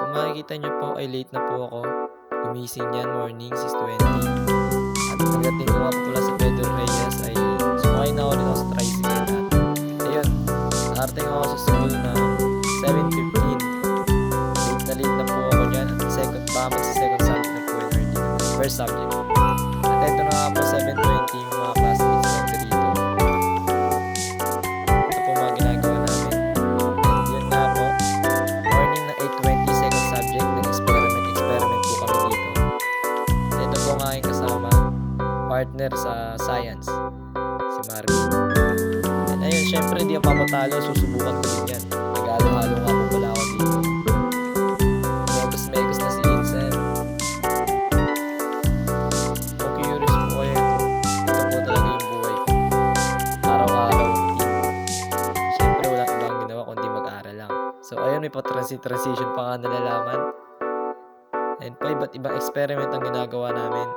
Kung makikita nyo po ay late na po ako. Gumising yan morning 6:20. At pagdating ko nga po pala sa Pedro Reyes ay sumakay na ako dito sa tricycle. At ayun, nakarating ako sa school na 7:15. Late na po ako dyan. At baka magsa-second subject na po yun or di. First subject. At ito na nga po 7:20 yung mga classmates ko dito. Ito po mga ginagawa namin. And yun nga po, morning na 8:20 second subject, nag-experiment po kami dito. Ito po ang aking kasama, partner sa science, si Marvin. And ayun, syempre hindi ako papatalo, susubukan ko din yan. Nag-halo-halo nga po pala ako dito. Megos na si Vincent. Kung curious po kayo, ito po talaga yung buhay ko. Araw-araw, syempre wala ibang ginawa kundi mag-aral lang. So ayun, may pa-transition pa nga nalalaman. And pa iba't ibang experiment ang ginagawa namin.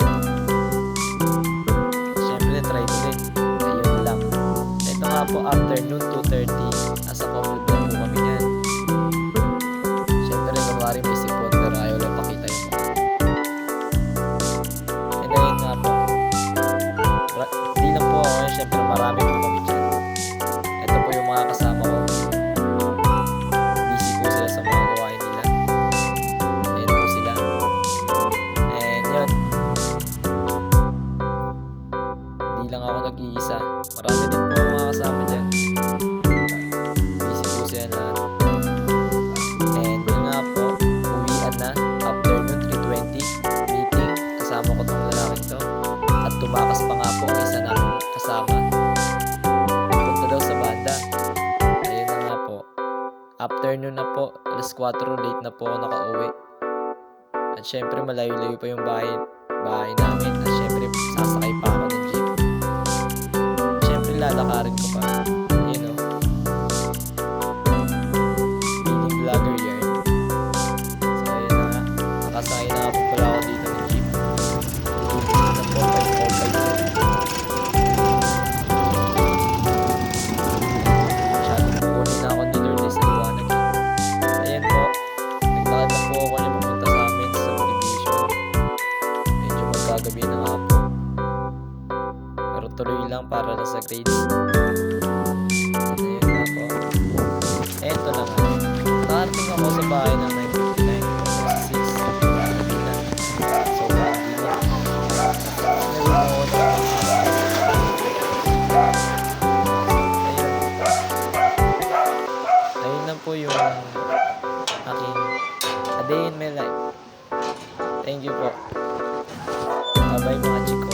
Syempre try ko din. Ayun lang. Ito nga po afternoon 2:30. Asa commute lang po kami yan. Syempre kumari may sipon pero ayaw lang pakita yung mukha. And ayun nga po. Di lang po ako. Syempre marami po kami dyan. Ito po yung mga kasama ko. Busy po sila sa mga gawain nila. Ayun po sila. And yun. Di lang ako nag-iisa. Marami din po mga kasama dyan. Busy po sila lahat. And yun nga po. Uwian na. Afternoon 3:20. Meeting. Kasama ko tong lalaking to. At tumakas pa nga po ang isa namin kasama. Punta daw sa banda. Ayun na nga po. Afternoon na po. Alas 4 late na po ako nakauwi. At syempre malayo-layo pa yung bahay namin. At syempre sasakay pa ako ng jeep. Syempre lalakarin ko pa. Ayun o. Feeling vlogger yarn. So ayun na nga. Nakasakay na po pala ako dito ng jeep. Ito po 5:05. Masyadong pukunin na ako ni Lourdes sa liwanag. Ayan po. Naglakad na po ako niya pupunta sa amin sa division. Medyo magkagabi na nga po. Pero tuloy lang para lang sa grades. Ayan na po. Eto na nga. Nakarating ako sa bahay ng 9:59. 6. Gabi na. So, gabi na. Ayun na po yung aking a day in my life. Thank you po. Bye-bye mga chiko.